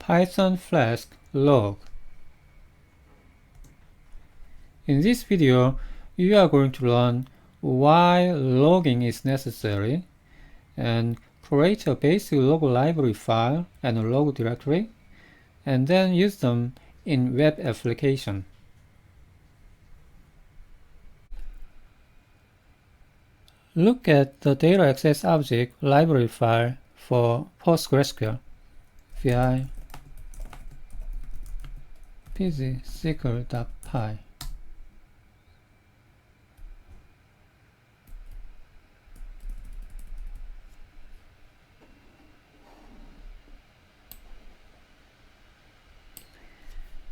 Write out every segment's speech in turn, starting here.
Python Flask log. In this video, you are going to learn why logging is necessary and create a basic log library file and a log directory, and then use them in web application. Look at the data access object library file for PostgreSQL. vi psql.py.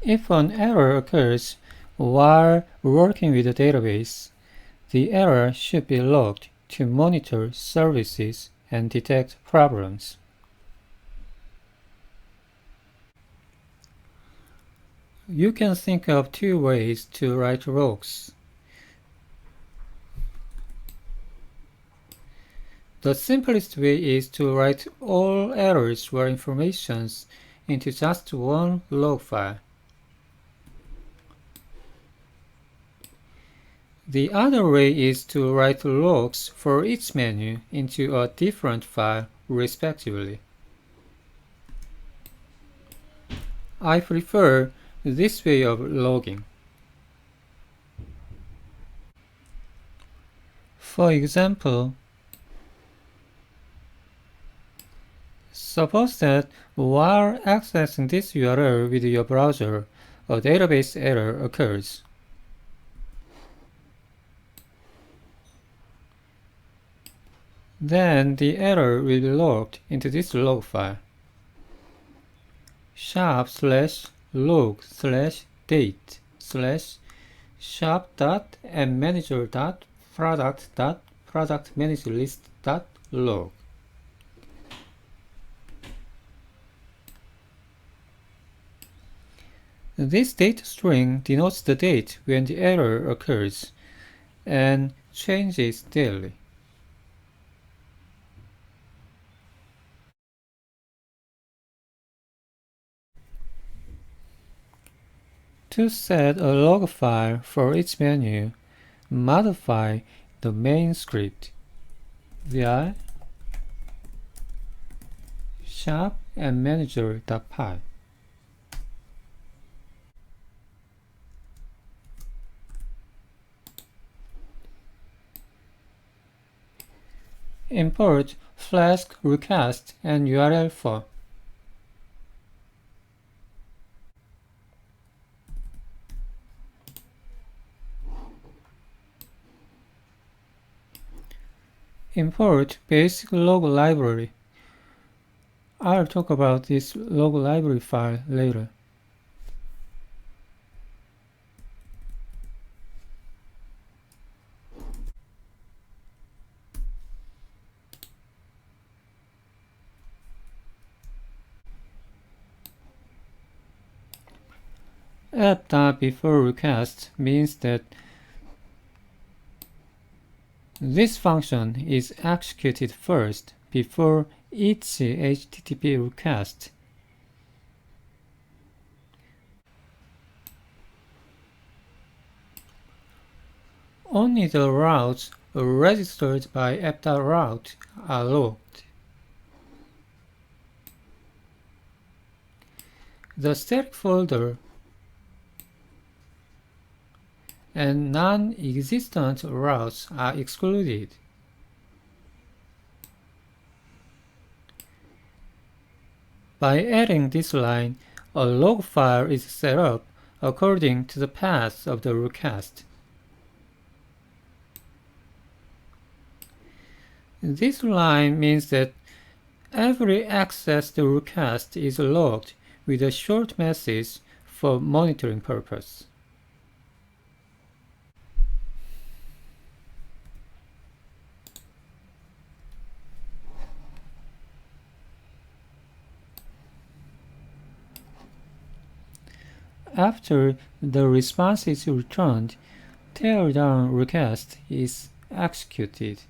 If an error occurs while working with the database, the error should be logged to monitor services and detect problems. You can think of two ways to write logs. The simplest way is to write all errors or informations into just one log file. The other way is to write logs for each menu into a different file, respectively. I prefer this way of logging. For example, suppose that while accessing this URL with your browser, a database error occurs. Then the error will be logged into this log file. #/log/date/shop.addManager.product.productManagerList.log. This date string denotes the date when the error occurs and changes daily. To set a log file for each menu, modify the main script vi shop.addManager.py. Import Flask request and URL for. Import basic log library. I'll talk about this log library file later. app.beforeRequest means that this function is executed first before each HTTP request. Only the routes registered by app.route are logged. The static folder and non-existent routes are excluded. By adding this line, a log file is set up according to the path of the request. This line means that every accessed request is logged with a short message for monitoring purpose. After the response is returned, teardown request is executed.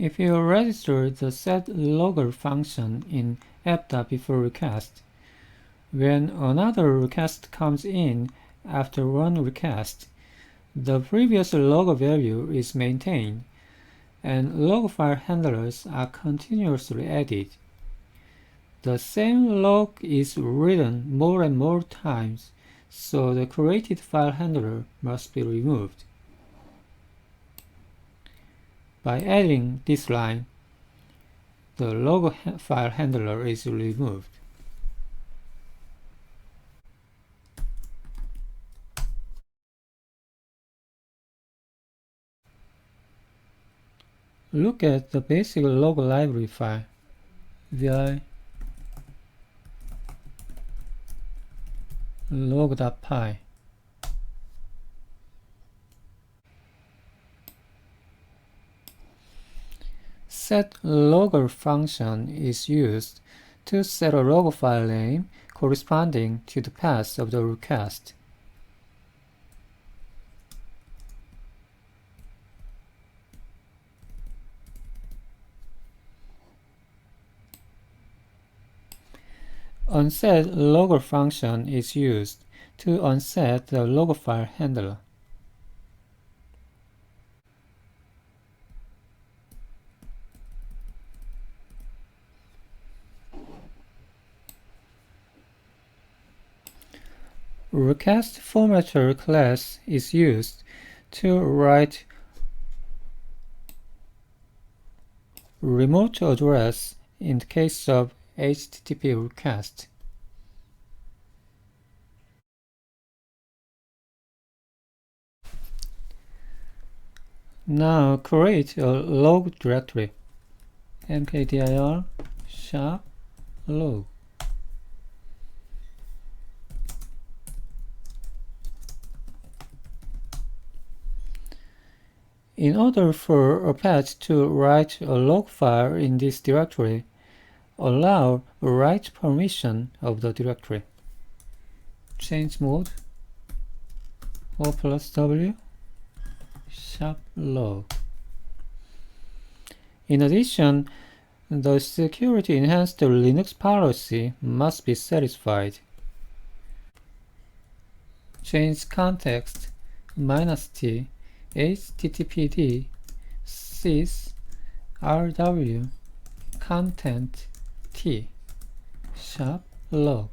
If you register the setLogger function in app.beforeRequest, when another request comes in after one request, the previous logger value is maintained, and log file handlers are continuously added. The same log is written more and more times, so the created file handler must be removed. By adding this line, the log file handler is removed. Look at the basic log library file. vi log.py. setLogger function is used to set a log file name corresponding to the path of the request. onSetLogger function is used to onset the log file handler. Request formatter class is used to write remote address in the case of HTTP request. Now create a log directory, mkdir -log. In order for Apache to write a log file in this directory, allow write permission of the directory. Change mode O+W -log. In addition, the security enhanced Linux policy must be satisfied. Change context -t httpd sys rw content t -log.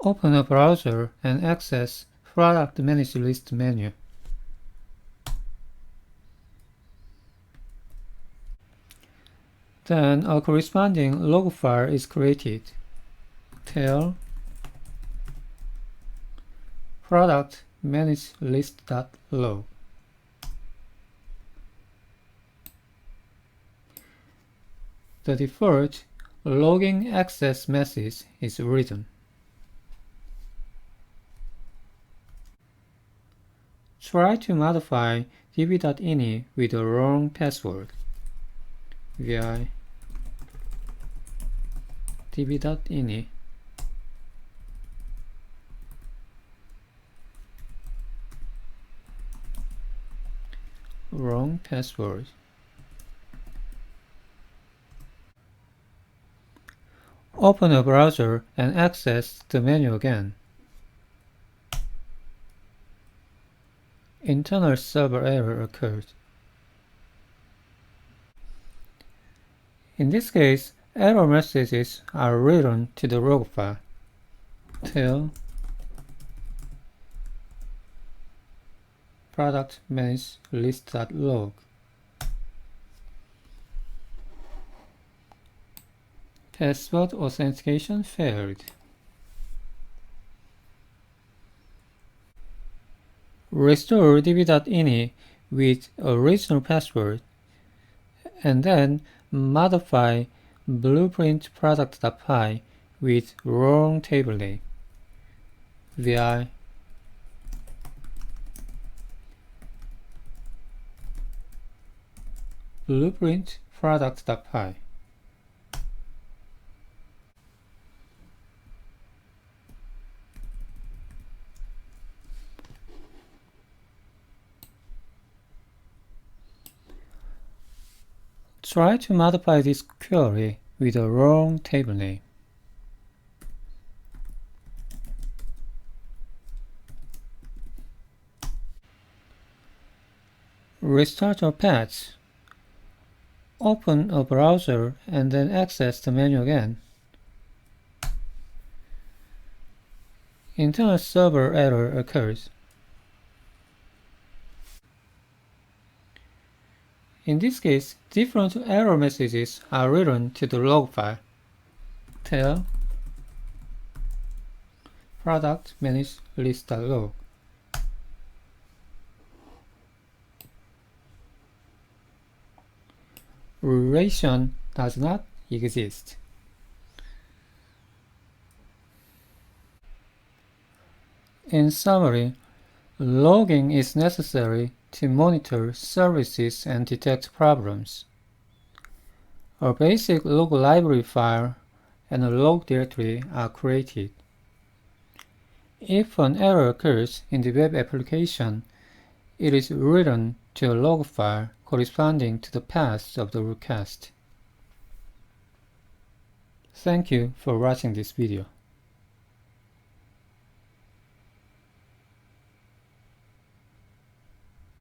Open a browser and access Product Manage List menu. Then a corresponding log file is created. Tail product manage list.log. The default logging access message is written. Try to modify db.ini with the wrong password. vi db.ini wrong password. Open a browser and access the menu again. Internal server error occurred. In this case, error messages are written to the log file. Tail product manage list.log. Password authentication failed. Restore db.ini with original password, and then modify blueprint product.py with wrong table name. vi blueprint product.py. Try to modify this query with a wrong table name. Restart your patch. Open a browser and then access the menu again. Internet server error occurs. In this case, different error messages are written to the log file. Tail product manage list.log. Relation does not exist. In summary, logging is necessary to monitor services and detect problems. A basic log library file and a log directory are created. If an error occurs in the web application, it is written to a log file corresponding to the path of the request. Thank you for watching this video.